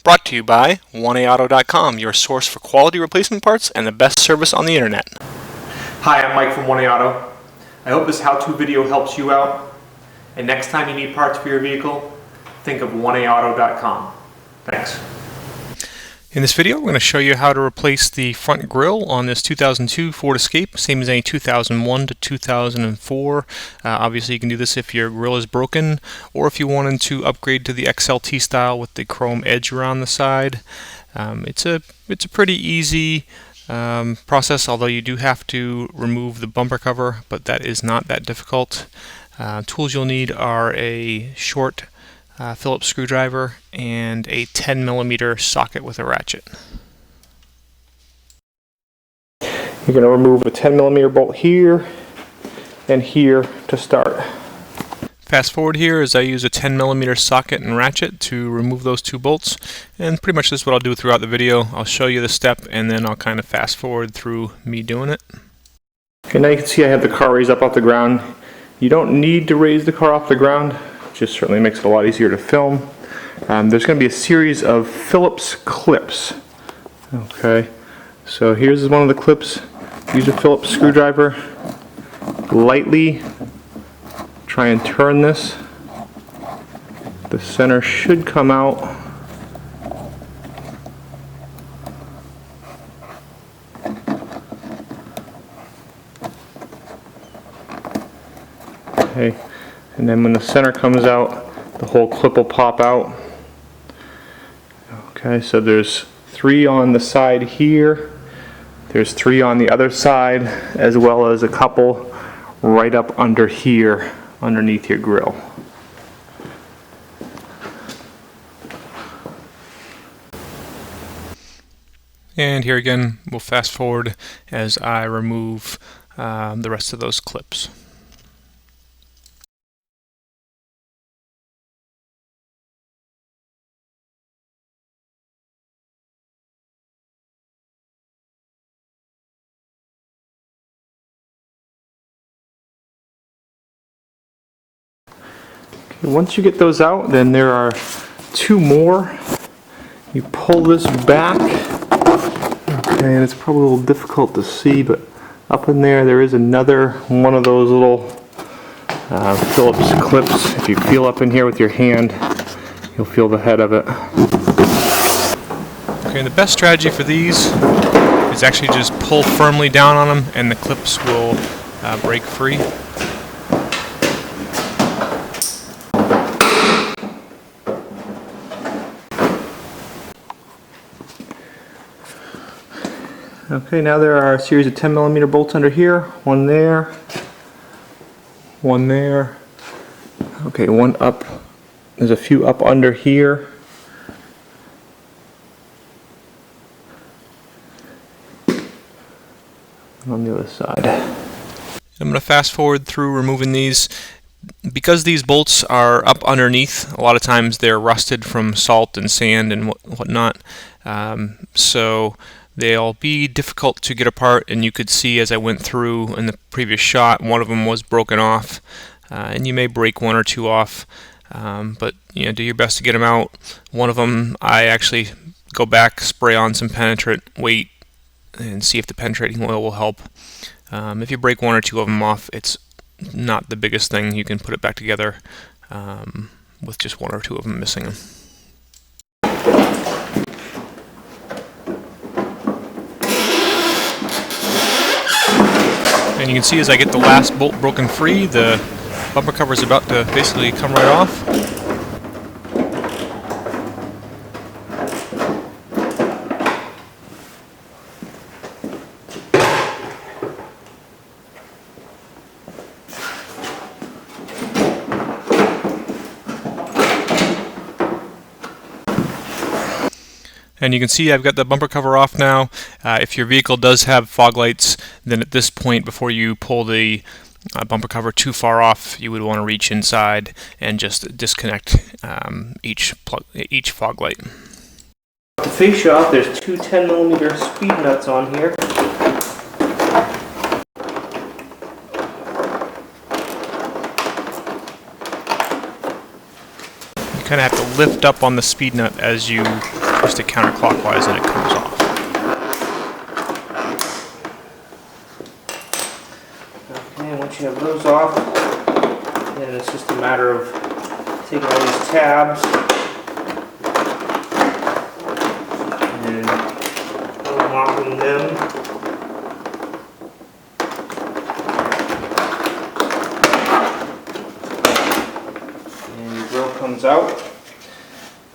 Brought to you by 1AAuto.com, your source for quality replacement parts and the best service on the internet. Hi, I'm Mike from 1AAuto. I hope this how-to video helps you out. And next time you need parts for your vehicle, think of 1AAuto.com. Thanks. In this video, we're going to show you how to replace the front grille on this 2002 Ford Escape, same as any 2001 to 2004. Obviously, you can do this if your grille is broken, or if you wanted to upgrade to the XLT style with the chrome edge around the side. It's a pretty easy process, although you do have to remove the bumper cover, but that is not that difficult. Tools you'll need are a short Phillips screwdriver and a 10mm socket with a ratchet. You're going to remove a 10mm bolt here and here to start. Fast forward here as I use a 10mm socket and ratchet to remove those two bolts, and pretty much this is what I'll do throughout the video. I'll show you the step and then I'll kind of fast forward through me doing it. Okay, now you can see I have the car raised up off the ground. You don't need to raise the car off the ground. Just certainly makes it a lot easier to film. There's going to be a series of Phillips clips. Okay, so here's one of the clips. Use a Phillips screwdriver. Lightly try and turn this. The center should come out. Okay. And then when the center comes out, the whole clip will pop out. Okay, so there's 3 on the side here. There's 3 on the other side, as well as a couple right up under here, underneath your grille. And here again, we'll fast forward as I remove the rest of those clips. Once you get those out, then there are 2 more. You pull this back. Okay, and it's probably a little difficult to see, but up in there is another one of those little Phillips clips. If you feel up in here with your hand, you'll feel the head of it. Okay, and the best strategy for these is actually just pull firmly down on them and the clips will break free. Okay, now there are a series of 10mm bolts under here. One there. One there. Okay, one up. There's a few up under here. And on the other side. I'm going to fast forward through removing these. Because these bolts are up underneath, a lot of times they're rusted from salt and sand and whatnot. So they'll be difficult to get apart, and you could see as I went through in the previous shot, one of them was broken off, and you may break 1 or 2 off, but you know, do your best to get them out. One of them, I actually go back, spray on some penetrant, wait, and see if the penetrating oil will help. If you break 1 or 2 of them off, it's not the biggest thing. You can put it back together with just 1 or 2 of them missing them. And you can see as I get the last bolt broken free, the bumper cover is about to basically come right off. And you can see I've got the bumper cover off now. If your vehicle does have fog lights, then at this point, before you pull the bumper cover too far off, you would want to reach inside and just disconnect each fog light. To face you off, there's 2 10mm speed nuts on here. You kind of have to lift up on the speed nut as you twist it counterclockwise and it comes off. Okay, once you have those off, then it's just a matter of taking all these tabs and unlocking them. And your grill comes out.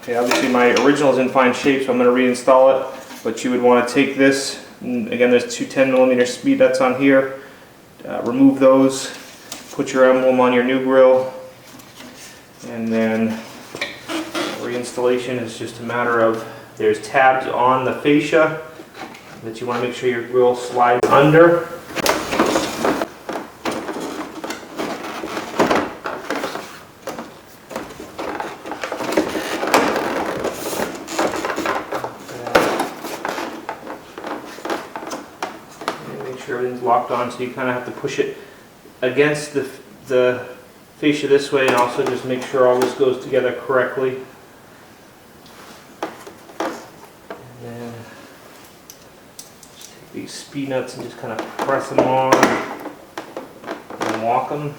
Okay, obviously my original is in fine shape, so I'm going to reinstall it. But you would want to take this, and again there's two 10mm speed nuts on here. Remove those, put your emblem on your new grill, and then reinstallation is just a matter of, there's tabs on the fascia that you want to make sure your grill slides under. Everything's locked on, so you kind of have to push it against the fascia this way, and also just make sure all this goes together correctly. And then just take these speed nuts and just kind of press them on and lock them.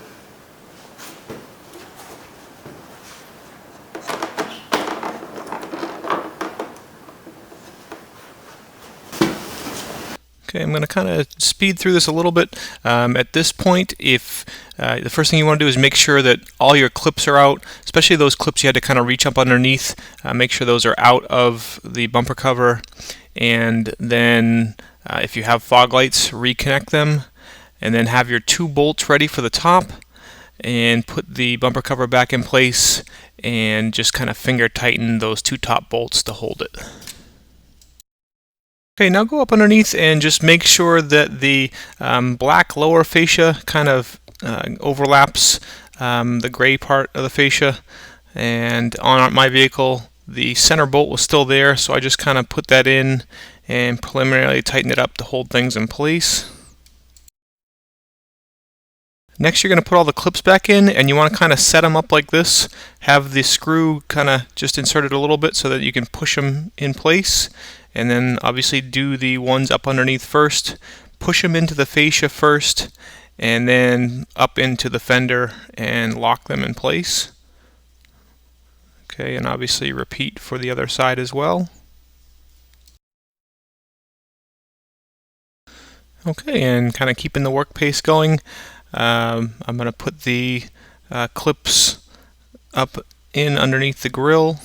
Okay, I'm going to kind of speed through this a little bit. At this point, if the first thing you want to do is make sure that all your clips are out, especially those clips you had to kind of reach up underneath. Make sure those are out of the bumper cover, and then if you have fog lights, reconnect them, and then have your two bolts ready for the top, and put the bumper cover back in place, and just kind of finger tighten those two top bolts to hold it. Okay, now go up underneath and just make sure that the black lower fascia kind of overlaps the gray part of the fascia. And on my vehicle, the center bolt was still there, so I just kind of put that in and preliminarily tighten it up to hold things in place. Next, you're going to put all the clips back in, and you want to kind of set them up like this. Have the screw kind of just inserted a little bit so that you can push them in place. And then obviously do the ones up underneath first. Push them into the fascia first, and then up into the fender and lock them in place. Okay, and obviously repeat for the other side as well. Okay, and kind of keeping the work pace going, I'm going to put the clips up in underneath the grill,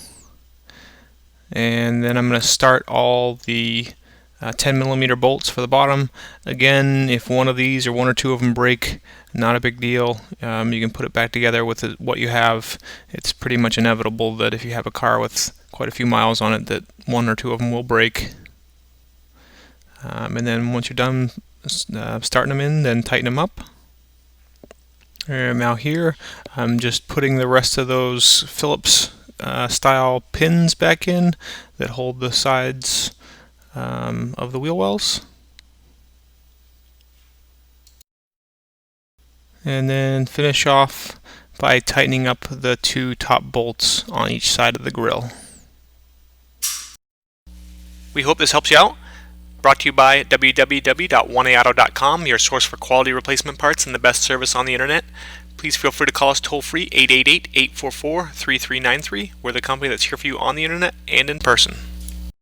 and then I'm going to start all the 10mm bolts for the bottom. Again, if one of these or one or two of them break, not a big deal. You can put it back together with what you have. It's pretty much inevitable that if you have a car with quite a few miles on it, that one or two of them will break. And then once you're done starting them in, then tighten them up. And now here, I'm just putting the rest of those Phillips style pins back in that hold the sides of the wheel wells. And then finish off by tightening up the two top bolts on each side of the grill. We hope this helps you out. Brought to you by www.1aauto.com, your source for quality replacement parts and the best service on the internet. Please feel free to call us toll-free 888-844-3393. We're the company that's here for you on the internet and in person.